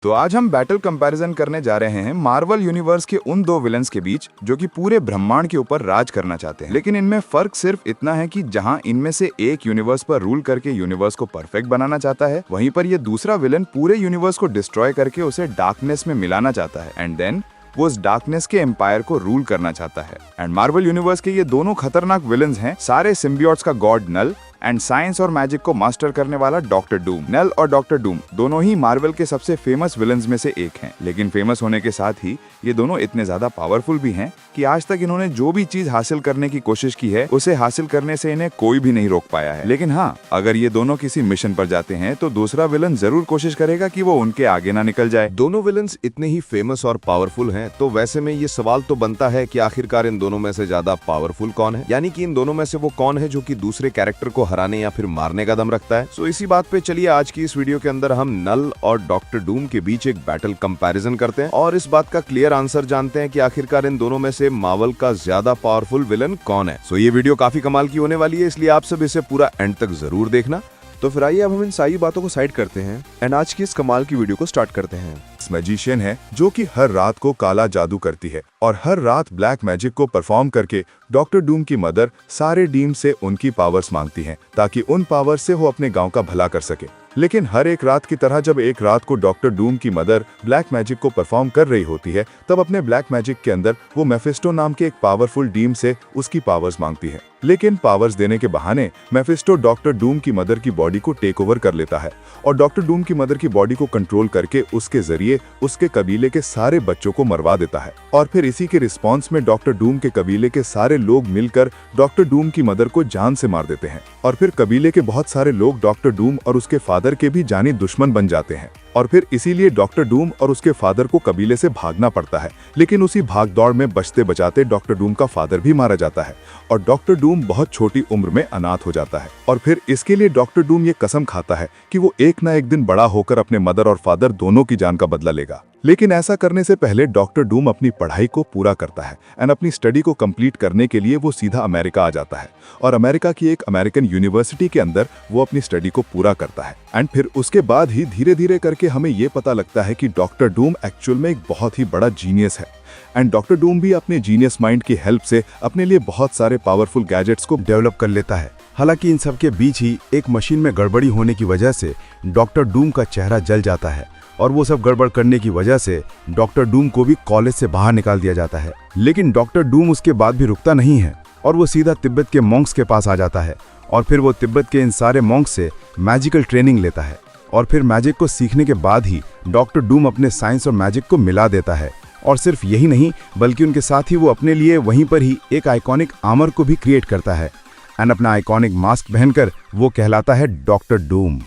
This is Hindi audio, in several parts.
तो आज हम बैटल कंपैरिजन करने जा रहे हैं मार्वल यूनिवर्स के उन दो विलन्स के बीच जो कि पूरे ब्रह्मांड के ऊपर राज करना चाहते हैं। लेकिन इनमें फर्क सिर्फ इतना है कि जहां इनमें से एक यूनिवर्स पर रूल करके यूनिवर्स को परफेक्ट बनाना चाहता है, वहीं पर ये दूसरा विलन पूरे यूनिवर्स को डिस्ट्रॉय करके उसे डार्कनेस में मिलाना चाहता है एंड देन वो उस डार्कनेस के एम्पायर को रूल करना चाहता है। एंड मार्वल यूनिवर्स के ये दोनों खतरनाक विलन्स हैं सारे सिम्बियोट्स का गॉड नल एंड साइंस और मैजिक को मास्टर करने वाला डॉक्टर डूम। नल और डॉक्टर डूम दोनों ही मार्वल के सबसे फेमस विलन्स में से एक हैं, लेकिन फेमस होने के साथ ही ये दोनों इतने ज्यादा पावरफुल भी हैं कि आज तक इन्होंने जो भी चीज हासिल करने की कोशिश की है उसे हासिल करने से इन्हें कोई भी नहीं रोक पाया है। लेकिन हाँ, अगर ये दोनों किसी मिशन पर जाते हैं तो दूसरा विलन जरूर कोशिश करेगा कि वो उनके आगे ना निकल जाए। दोनों विलन्स इतने ही फेमस और पावरफुल हैं, तो वैसे में ये सवाल तो बनता है कि आखिरकार इन दोनों में से ज्यादा पावरफुल कौन है, यानी कि इन दोनों में से वो कौन है जो कि दूसरे कैरेक्टर को हराने या फिर मारने का दम रखता है। सो इसी बात पे चलिए आज की इस वीडियो के अंदर हम नल और डॉक्टर डूम के बीच एक बैटल कंपैरिजन करते हैं और इस बात का क्लियर आंसर जानते हैं कि आखिरकार इन दोनों में से मार्वल का ज्यादा पावरफुल विलन कौन है। सो ये वीडियो काफी कमाल की होने वाली है, इसलिए आप सब इसे पूरा एंड तक जरूर देखना। तो फिर आइए अब हम इन सारी बातों को साइड करते हैं एंड आज की इस कमाल की वीडियो को स्टार्ट करते हैं। मैजिशियन है जो कि हर रात को काला जादू करती है और हर रात ब्लैक मैजिक को परफॉर्म करके डॉक्टर डूम की मदर सारे डीम से उनकी पावर्स मांगती हैं ताकि उन पावर्स से वो अपने गांव का भला कर सके। लेकिन हर एक रात की तरह जब एक रात को डॉक्टर डूम की मदर ब्लैक मैजिक को परफॉर्म कर रही होती है, तब अपने ब्लैक मैजिक के अंदर वो मेफिस्टो नाम के एक पावरफुल डीम से उसकी पावर्स मांगती है। लेकिन पावर्स देने के बहाने मेफिस्टो डॉक्टर डूम की मदर की बॉडी को टेक ओवर कर लेता है और डॉक्टर डूम की मदर की बॉडी को कंट्रोल करके उसके जरिए उसके कबीले के सारे बच्चों को मरवा देता है। और फिर इसी के रिस्पॉन्स में डॉक्टर डूम के कबीले के सारे लोग मिलकर डॉक्टर डूम की मदर को जान से मार देते हैं और फिर कबीले के बहुत सारे लोग डॉक्टर डूम और उसके फादर के भी जानी दुश्मन बन जाते हैं और फिर इसीलिए डॉक्टर डूम और उसके फादर को कबीले से भागना पड़ता है। लेकिन उसी भागदौड़ में बचते बचाते डॉक्टर डूम का फादर भी मारा जाता है और डॉक्टर डूम बहुत छोटी उम्र में अनाथ हो जाता है। और फिर इसके लिए डॉक्टर डूम ये कसम खाता है कि वो एक ना एक दिन बड़ा होकर अपने मदर और फादर दोनों की जान का बदला लेगा। लेकिन ऐसा करने से पहले डॉक्टर डूम अपनी पढ़ाई को पूरा करता है एंड अपनी स्टडी को कंप्लीट करने के लिए वो सीधा अमेरिका आ जाता है और अमेरिका की एक अमेरिकन यूनिवर्सिटी के अंदर वो अपनी स्टडी को पूरा करता है। एंड फिर उसके बाद ही धीरे धीरे करके हमें ये पता लगता है कि डॉक्टर डूम एक्चुअल में एक बहुत ही बड़ा जीनियस है एंड डॉक्टर डूम भी अपने जीनियस माइंड की हेल्प से अपने लिए बहुत सारे पावरफुल गैजेट्स को डेवलप कर लेता है। हालांकि इन सब के बीच ही एक मशीन में गड़बड़ी होने की वजह से डॉक्टर डूम का चेहरा जल जाता है और वो सब गड़बड़ करने की वजह से डॉक्टर डूम को भी कॉलेज से बाहर निकाल दिया जाता है। लेकिन डॉक्टर डूम उसके बाद भी रुकता नहीं है और वो सीधा तिब्बत के मॉन्क्स के पास आ जाता है और फिर वो तिब्बत के इन सारे मॉन्क्स से मैजिकल ट्रेनिंग लेता है और फिर मैजिक को सीखने के बाद ही डॉक्टर डूम अपने साइंस और मैजिक को मिला देता है। और सिर्फ यही नहीं बल्कि उनके साथ ही वो अपने लिए वहीं पर ही एक आइकॉनिक आर्मर को भी क्रिएट करता है एंड अपना आइकॉनिक मास्क पहनकर वो कहलाता है डॉक्टर डूम।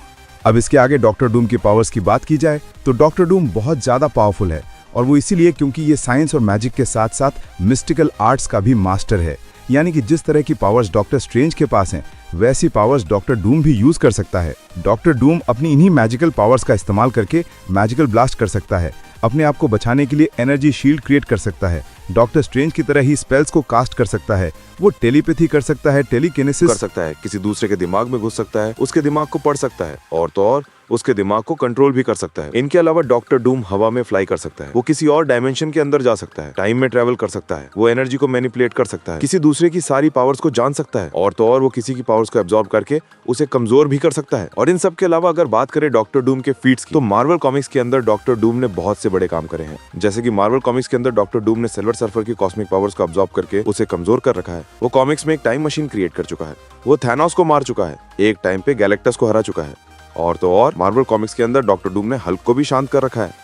अब इसके आगे डॉक्टर डूम की पावर्स की बात की जाए तो डॉक्टर डूम बहुत ज्यादा पावरफुल है और वो इसीलिए क्योंकि ये साइंस और मैजिक के साथ साथ मिस्टिकल आर्ट्स का भी मास्टर है। यानी कि जिस तरह की पावर्स डॉक्टर स्ट्रेंज के पास हैं वैसी पावर्स डॉक्टर डूम भी यूज कर सकता है। डॉक्टर डूम अपनी इन्हीं मैजिकल पावर्स का इस्तेमाल करके मैजिकल ब्लास्ट कर सकता है, अपने आप को बचाने के लिए एनर्जी शील्ड क्रिएट कर सकता है, डॉक्टर स्ट्रेंज की तरह ही स्पेल्स को कास्ट कर सकता है, वो टेलीपैथी कर सकता है, टेलीकिनेसिस कर सकता है, किसी दूसरे के दिमाग में घुस सकता है, उसके दिमाग को पढ़ सकता है और तो और उसके दिमाग को कंट्रोल भी कर सकता है। इनके अलावा डॉक्टर डूम हवा में फ्लाई कर सकता है, वो किसी और डायमेंशन के अंदर जा सकता है, टाइम में ट्रेवल कर सकता है, वो एनर्जी को मैनिपुलेट कर सकता है, किसी दूसरे की सारी पावर्स को जान सकता है और तो और वो किसी की पावर्स को एब्जॉर्ब करके उसे कमजोर भी कर सकता है। और इन सब के अलावा अगर बात करें डॉक्टर डूम के फीट्स की, तो मार्वल कॉमिक्स के अंदर डॉक्टर डूम ने बहुत से बड़े काम करे हैं। जैसे कि मार्वल कॉमिक्स के अंदर डॉक्टर डूम ने सिल्वर सर्फर की कॉस्मिक पावर्स को एब्जॉर्ब करके उसे कमजोर कर रखा है। वो कॉमिक्स में एक टाइम मशीन क्रिएट कर चुका है, वो थैनोस को मार चुका है, एक टाइम पे गैलेक्टस को हरा चुका है और तो और मार्वल कॉमिक्स के अंदर डॉक्टर डूम ने हल्क को भी शांत कर रखा है।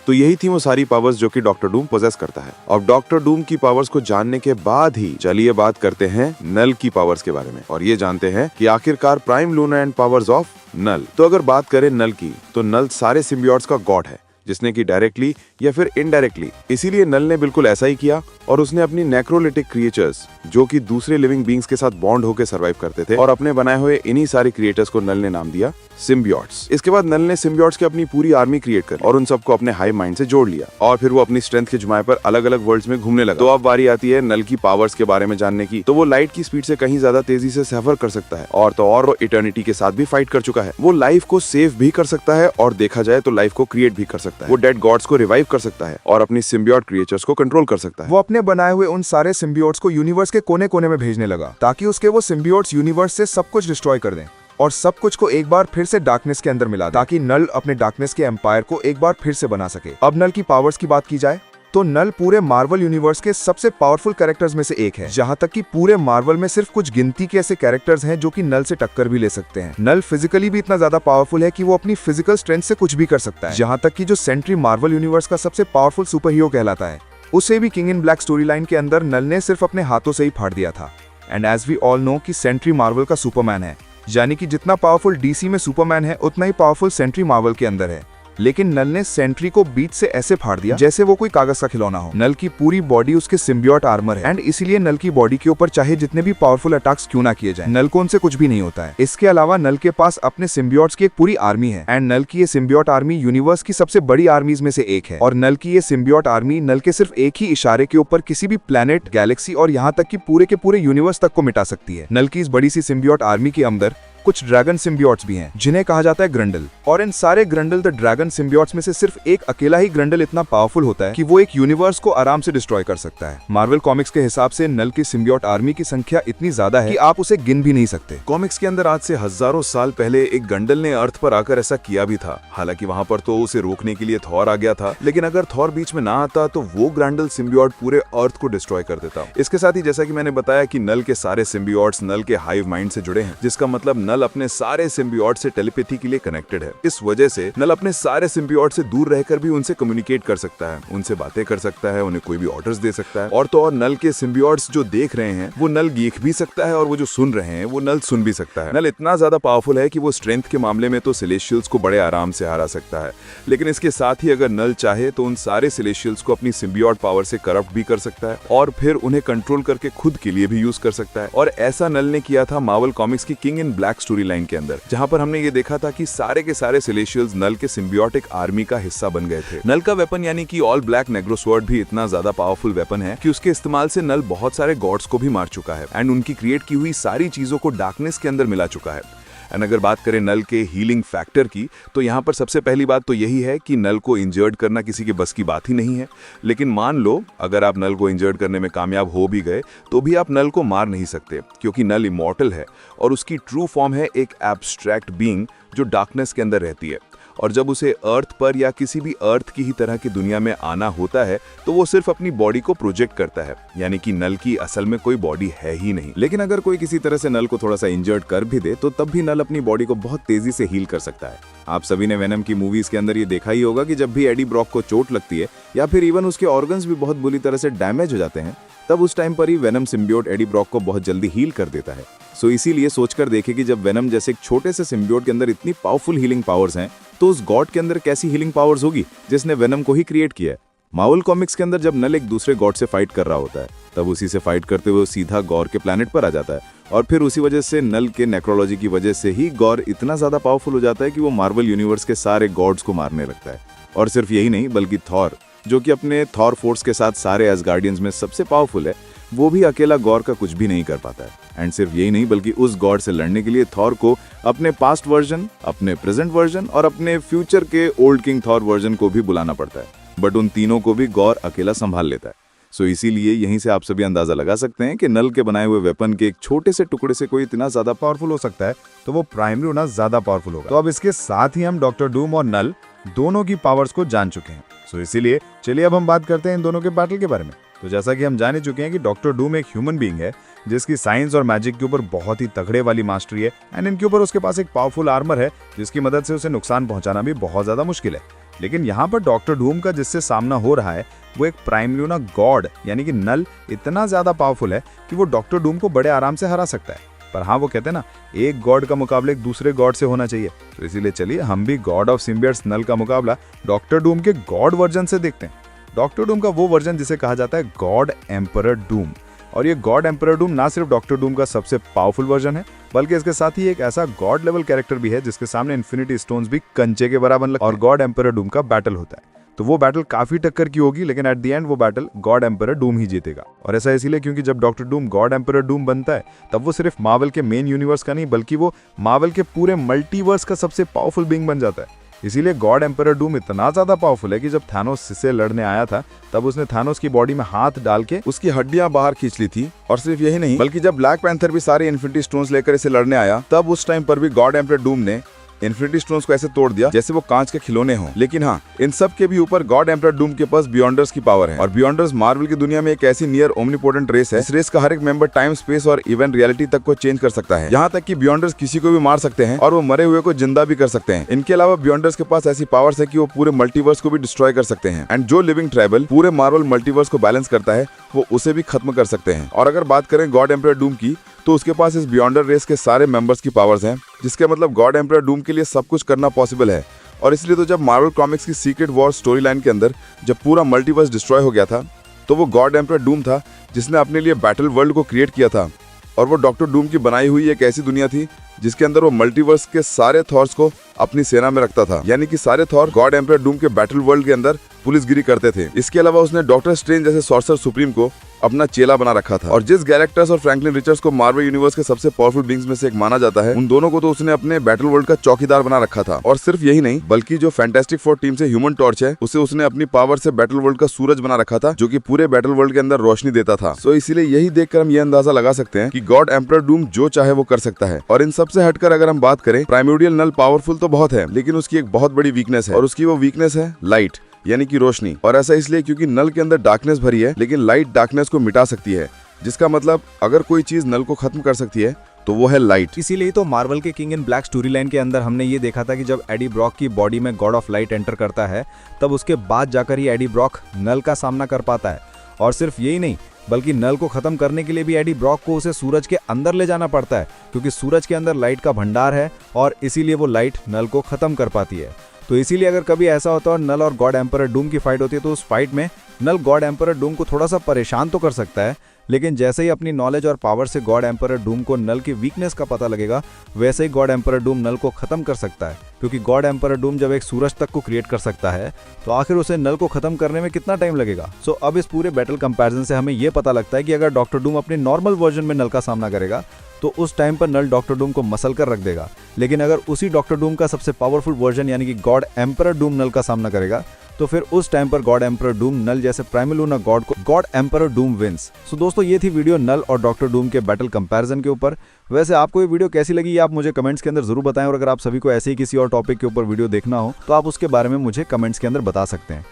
तो यही थी वो सारी पावर्स जो कि डॉक्टर डूम पोजेस करता है। अब डॉक्टर डूम की पावर्स को जानने के बाद ही चलिए बात करते हैं नल की पावर्स के बारे में और ये जानते हैं कि आखिरकार Prime Luna and Powers of Null. तो अगर बात करें नल की, तो नल सारे सिम्बियोट्स का गॉड है जिसने कि डायरेक्टली या फिर इनडायरेक्टली, इसीलिए नल ने बिल्कुल ऐसा ही किया और उसने अपनी नेक्रोलिटिक क्रिएचर्स जो कि दूसरे लिविंग बींग्स के साथ बॉन्ड होकर सर्वाइव करते थे और अपने बनाए हुए इन्हीं सारे क्रिएटर्स को नल ने नाम दिया सिम्बियोट्स। इसके बाद नल ने सिम्बियोट्स की अपनी पूरी आर्मी क्रिएट कर और उन सबको अपने हाइव माइंड से जोड़ लिया और फिर वो अपनी स्ट्रेंथ के जुमाए पर अलग अलग वर्ल्ड्स में घूमने लगा। तो अब बारी आती है नल की पावर्स के बारे में जानने की। तो वो लाइट की स्पीड से कहीं ज्यादा तेजी से सफर कर सकता है और तो और वो इटर्निटी के साथ भी फाइट कर चुका है। वो लाइफ को सेव भी कर सकता है और देखा जाए तो लाइफ को क्रिएट भी कर सकता है। वो डेड गॉड्स को रिवाइव कर सकता है और अपनी सिम्बियोट क्रिएचर्स को कंट्रोल कर सकता है। वो अपने बनाए हुए उन सारे सिम्बियोट्स को यूनिवर्स के कोने कोने में भेजने लगा ताकि उसके वो सिम्बियोट्स यूनिवर्स से सब कुछ डिस्ट्रॉय कर दें और सब कुछ को एक बार फिर से डार्कनेस के अंदर मिला दें, ताकि नल अपने डार्कनेस के एम्पायर को एक बार फिर से बना सके। अब नल की पावर्स की बात की जाए तो नल पूरे मार्वल यूनिवर्स के सबसे पावरफुल कैरेक्टर्स में से एक है। जहां तक कि पूरे मार्वल में सिर्फ कुछ गिनती के ऐसे कैरेक्टर्स हैं जो कि नल से टक्कर भी ले सकते हैं। नल फिजिकली भी इतना ज्यादा पावरफुल है कि वो अपनी फिजिकल स्ट्रेंथ से कुछ भी कर सकता है। जहां तक कि जो सेंट्री मार्वल यूनिवर्स का सबसे पावरफुल सुपर हीरो कहलाता है, उसे भी king in black story line के अंदर नल ने सिर्फ अपने हाथों से ही फाड़ दिया था। And as we all know कि सेंट्री मार्वल का सुपरमैन है, यानी कि जितना पावरफुल डीसी में सुपरमैन है उतना ही पावरफुल सेंट्री मार्वल के अंदर है। लेकिन नल ने सेंट्री को बीच से ऐसे फाड़ दिया जैसे वो कोई कागज का खिलौना हो। नल की पूरी बॉडी उसके सिम्बियोट आर्मर है एंड इसीलिए नल की बॉडी के ऊपर चाहे जितने भी पावरफुल अटैक्स क्यों ना किए जाएं, नल को उनसे कुछ भी नहीं होता है। इसके अलावा नल के पास अपने सिम्बियोट्स की एक पूरी आर्मी है एंड नल की ये सिम्बियोट आर्मी यूनिवर्स की सबसे बड़ी आर्मीज में से एक है। और नल की ये सिम्बियोट आर्मी नल के सिर्फ एक ही इशारे के ऊपर किसी भी प्लेनेट, गैलेक्सी और यहाँ तक कि पूरे के पूरे यूनिवर्स तक को मिटा सकती है। नल की इस बड़ी सी सिम्बियोट आर्मी के अंदर कुछ ड्रैगन सिम्बियोट्स भी हैं जिन्हें कहा जाता है ग्रंडल। और इन सारे ग्रंडल द ड्रैगन सिम्बियोट्स में से सिर्फ एक अकेला ही ग्रंडल इतना पावरफुल होता है कि वो एक यूनिवर्स को आराम से डिस्ट्रॉय कर सकता है। मार्वल कॉमिक्स के हिसाब से नल की सिम्बियोट आर्मी की संख्या इतनी ज्यादा है कि आप उसे गिन भी नहीं सकते। कॉमिक्स के अंदर आज से हजारों साल पहले एक गंडल ने अर्थ पर आकर ऐसा किया भी था। हालांकि वहां पर तो उसे रोकने के लिए थॉर आ गया था, लेकिन अगर थॉर बीच में ना आता तो वो ग्रंडल सिम्बियोट पूरे अर्थ को डिस्ट्रॉय कर देता। इसके साथ ही जैसा कि मैंने बताया कि नल के सारे सिम्बियोट्स नल के हाइव माइंड से जुड़े हैं, जिसका मतलब नल अपने सारे सिम्बियोट से टेलीपैथी के लिए कनेक्टेड है। इस वजह से नल अपने सारे सिम्बियोट से दूर रहकर भी उनसे कम्युनिकेट कर सकता है, उनसे बातें कर सकता है, उन्हें कोई भी ऑर्डर्स दे सकता है। और तो और नल के सिम्बियोट्स जो देख रहे हैं वो नल देख भी सकता है और वो जो सुन रहे हैं वो नल सुन भी सकता है। नल इतना ज्यादा पावरफुल है कि वो स्ट्रेंथ के मामले में तो सेलेशियल्स को बड़े आराम से हरा सकता है, लेकिन इसके साथ ही अगर नल चाहे तो उन सारे सेलेशियल्स को अपनी सिम्बियोट पावर से करप्ट भी कर सकता है और फिर उन्हें कंट्रोल करके खुद के लिए भी यूज कर सकता है। और ऐसा नल ने किया था मार्वल कॉमिक्स की king in black story line के अंदर, जहां पर हमने ये देखा था कि सारे के सारे सेलेशियल्स नल के सिम्बियोटिक आर्मी का हिस्सा बन गए थे। नल का वेपन यानी कि ऑल ब्लैक नेग्रो स्वॉर्ड भी इतना ज्यादा पावरफुल वेपन है कि उसके इस्तेमाल से नल बहुत सारे गॉड्स को भी मार चुका है एंड उनकी क्रिएट की हुई सारी चीजों को डार्कनेस के अंदर मिला चुका है। एंड अगर बात करें नल के हीलिंग फैक्टर की, तो यहाँ पर सबसे पहली बात तो यही है कि नल को इंजर्ड करना किसी के बस की बात ही नहीं है। लेकिन मान लो अगर आप नल को इंजर्ड करने में कामयाब हो भी गए तो भी आप नल को मार नहीं सकते, क्योंकि नल इमॉर्टल है और उसकी ट्रू फॉर्म है एक एब्स्ट्रैक्ट बीइंग जो डार्कनेस के अंदर रहती है। और जब उसे अर्थ पर या किसी भी अर्थ की ही तरह की दुनिया में आना होता है तो वो सिर्फ अपनी बॉडी को प्रोजेक्ट करता है, यानी कि नल की असल में कोई बॉडी है ही नहीं। लेकिन अगर कोई किसी तरह से नल को थोड़ा सा इंजर्ड कर भी दे तो तब भी नल अपनी बॉडी को बहुत तेजी से हील कर सकता है। आप सभी ने वेनम की मूवीज के अंदर ये देखा ही होगा कि जब भी एडी ब्रॉक को चोट लगती है या फिर इवन उसके ऑर्गन्स भी बहुत बुरी तरह से डैमेज हो जाते हैं, तब उस टाइम पर ही वेनम सिम्बियोट एडी ब्रॉक को बहुत जल्दी हील कर देता है। सो इसीलिए सोचकर देखें कि जब वेनम जैसे एक छोटे से सिम्बियोट के अंदर इतनी पावरफुल हीलिंग पावर्स हैं, तो उस गॉड के अंदर कैसी हीलिंग पावर्स होगी जिसने वेनम को ही क्रिएट किया है। मार्वल कॉमिक्स के अंदर जब नल एक दूसरे गॉड से फाइट कर रहा होता है, तब उसी से फाइट करते हुए सीधा गॉर के प्लैनेट पर आ जाता है और फिर उसी वजह से नल के नेक्रोलॉजी की वजह से ही गॉर इतना ज्यादा पावरफुल हो जाता है कि वो मार्वल यूनिवर्स के सारे गॉड्स को मारने लगता है। और सिर्फ यही नहीं बल्कि थॉर, जो कि अपने थॉर फोर्स के साथ सारे एसगार्डियंस में सबसे पावरफुल है, वो भी अकेला गॉर का कुछ भी नहीं कर पाता है। एंड सिर्फ यही नहीं बल्कि उस गॉड से लड़ने के लिए थॉर को अपने पास्ट वर्जन, अपने प्रेजेंट वर्जन और अपने फ्यूचर के ओल्ड किंग थॉर वर्जन को भी बुलाना पड़ता है। बट उन तीनों को भी गॉर अकेला संभाल लेता है। सो इसीलिए यहीं से आप सभी अंदाजा लगा सकते हैं कि नल के बनाए हुए वेपन के एक छोटे से टुकड़े से कोई इतना ज्यादा पावरफुल हो सकता है तो वो प्राइमरी होना ज्यादा पावरफुल होगा। तो अब इसके साथ ही हम डॉक्टर डूम और नल दोनों की पावर्स को जान चुके हैं। सो इसीलिए चलिए अब हम बात करते हैं इन दोनों के बैटल के बारे में। तो जैसा कि हम जान चुके हैं कि डॉक्टर डूम एक ह्यूमन बीइंग है जिसकी साइंस और मैजिक के ऊपर बहुत ही तगड़े वाली मास्टरी है एंड इनके ऊपर उसके पास एक पावरफुल आर्मर है जिसकी मदद से उसे नुकसान पहुंचाना भी बहुत ज्यादा मुश्किल है। लेकिन यहाँ पर डॉक्टर डूम का जिससे सामना हो रहा है वो एक प्राइम ल्यूना गॉड यानी कि नल इतना ज्यादा पावरफुल है कि वो डॉक्टर डूम को बड़े आराम से हरा सकता है। पर हाँ, वो कहते हैं ना, एक गॉड का मुकाबला एक दूसरे गॉड से होना चाहिए। तो इसीलिए चलिए हम भी गॉड ऑफ सिम्बियट्स नल का मुकाबला डॉक्टर डूम के गॉड वर्जन से देखते हैं। डॉक्टर डूम का वो वर्जन जिसे कहा जाता है गॉड एम्परर डूम, और ये गॉड एम्परर डूम ना सिर्फ डॉक्टर डूम का सबसे पावरफुल वर्जन है, बल्कि इसके साथ ही एक ऐसा गॉड लेवल कैरेक्टर भी है जिसके सामने इन्फिनिटी स्टोन्स भी कंचे के बराबर लगते हैं और गॉड एम्परर डूम का बैटल होता है। तो वो बैटल काफी टक्कर की होगी, लेकिन एट द एंड वो बैटल गॉड एम्परर डूम ही जीतेगा। और ऐसा इसीलिए क्योंकि जब doctor Doom God emperor Doom बनता है तब वो सिर्फ मार्वल के मेन यूनिवर्स का नहीं, बल्कि वो मार्वल के पूरे मल्टीवर्स का सबसे पावरफुल बीइंग बन जाता है। इसीलिए गॉड एम्परर डूम इतना ज्यादा पावरफुल है कि जब थानोस से लड़ने आया था तब उसने थानोस की बॉडी में हाथ डाल के उसकी हड्डियां बाहर खींच ली थी। और सिर्फ यही नहीं, बल्कि जब ब्लैक पैंथर भी सारे इन्फिनिटी स्टोन्स लेकर इसे लड़ने आया तब उस टाइम पर भी गॉड एम्परर डूम ने इन्फिनिटी स्टोन्स को ऐसे तोड़ दिया जैसे वो कांच के खिलौने हों। लेकिन हाँ, इन सब के भी ऊपर गॉड एम्परर डूम के पास बियॉन्डर्स की पावर है। और बियॉन्डर्स मार्वल की दुनिया में एक ऐसी नियर ओमनीपोटेंट रेस है। इस रेस का हर एक मेंबर टाइम, स्पेस और इवन रियलिटी तक को चेंज कर सकता है। यहाँ तक कि बियॉन्डर्स किसी को भी मार सकते हैं और वो मरे हुए को जिंदा भी कर सकते हैं। इनके अलावा बियॉन्डर्स के पास ऐसी पावर्स है कि वो पूरे मल्टीवर्स को भी डिस्ट्रॉय कर सकते हैं। एंड जो लिविंग ट्राइबल पूरे मार्वल मल्टीवर्स को बैलेंस करता है वो उसे भी खत्म कर सकते हैं। और अगर बात करें गॉड एम्परर डूम की, तो उसके पास इस बियॉन्डर रेस के सारे मेंबर्स की पावर्स हैं, जिसके मतलब गॉड एम्परर डूम के लिए सब कुछ करना पॉसिबल है। और इसलिए तो जब मार्वल कॉमिक्स की सीक्रेट वॉर स्टोरी लाइन के अंदर जब पूरा मल्टीवर्स डिस्ट्रॉय हो गया था, तो वो गॉड एम्परर डूम था जिसने अपने लिए बैटल वर्ल्ड को क्रिएट किया था। और वो डॉक्टर डूम की बनाई हुई एक ऐसी दुनिया थी जिसके अंदर वो मल्टीवर्स के सारे थॉर्स को अपनी सेना में रखता था। यानी कि सारे थॉर गॉड एम्परर डूम के बैटल वर्ल्ड के अंदर पुलिसगिरी करते थे। इसके अलावा उसने डॉक्टर स्ट्रेंज जैसे सॉर्सर सुप्रीम को अपना चेला बना रखा था। और जिस गैलेक्टस और फ्रैंकलिन रिचर्ड्स को मार्वल यूनिवर्स के सबसे पावरफुल बीइंग्स में से एक माना जाता है, उन दोनों को तो उसने अपने बैटल वर्ल्ड का चौकीदार बना रखा था। और सिर्फ यही नहीं, बल्कि जो फैंटास्टिक फोर टीम से ह्यूमन टॉर्च है, उसे उसने अपनी पावर से बैटल वर्ल्ड का सूरज बना रखा था, जो कि पूरे बैटल वर्ल्ड के अंदर रोशनी देता था। सो इसीलिए यही देखकर हम ये अंदाजा लगा सकते हैं कि गॉड एम्परर डूम जो चाहे वो कर सकता है। और इन सबसे हटकर अगर हम बात करें, प्राइमोर्डियल नल पावरफुल तो बहुत है, लेकिन उसकी एक बहुत बड़ी वीकनेस है। और उसकी वो वीकनेस है लाइट, यानी कि रोशनी। और ऐसा इसलिए क्योंकि नल के अंदर डार्कनेस भरी है, लेकिन लाइट डार्कनेस को मिटा सकती है। जिसका मतलब अगर कोई चीज नल को खत्म कर सकती है तो वो है लाइट। इसीलिए तो मार्वल के king in black story line के अंदर हमने ये देखा था कि जब एडी ब्रॉक की बॉडी में गॉड ऑफ लाइट एंटर करता है, तब उसके बाद जाकर ही एडी ब्रॉक नल का सामना कर पाता है। और सिर्फ यही नहीं, बल्कि नल को खत्म करने के लिए भी एडी ब्रॉक को उसे सूरज के अंदर ले जाना पड़ता है, क्योंकि सूरज के अंदर लाइट का भंडार है और इसीलिए वो लाइट नल को खत्म कर पाती है। तो इसीलिए अगर कभी ऐसा होता है और नल और गॉड एम्परर डूम की फाइट होती है, तो उस फाइट में नल गॉड एम्परर डूम को थोड़ा सा परेशान तो कर सकता है, लेकिन जैसे ही अपनी नॉलेज और पावर से गॉड एम्परर डूम को नल की वीकनेस का पता लगेगा, वैसे ही गॉड एम्परर डूम नल को खत्म कर सकता है। क्योंकि गॉड एम्परर डूम जब एक सूरज तक को क्रिएट कर सकता है, तो आखिर उसे नल को खत्म करने में कितना टाइम लगेगा। सो अब इस पूरे बैटल कंपैरिजन से हमें यह पता लगता है कि अगर डॉक्टर डूम अपने नॉर्मल वर्जन में नल का सामना करेगा, तो उस टाइम पर नल डॉक्टर डूम को मसल कर रख देगा। लेकिन अगर उसी डॉक्टर डूम का सबसे पावरफुल वर्जन यानी कि गॉड एम्परर डूम नल का सामना करेगा, तो फिर उस टाइम पर गॉड एम्परर डूम नल जैसे प्राइमल लूना गॉड को गॉड एम्परर डूम विंस। सो दोस्तों, ये थी वीडियो नल और डॉक्टर डूम के बैटल कंपैरिजन के ऊपर। वैसे आपको ये वीडियो कैसी लगी, आप मुझे कमेंट्स के अंदर जरूर बताएं। और अगर आप सभी को ऐसे ही किसी और टॉपिक के ऊपर वीडियो देखना हो, तो आप उसके बारे में मुझे कमेंट्स के अंदर बता सकते हैं।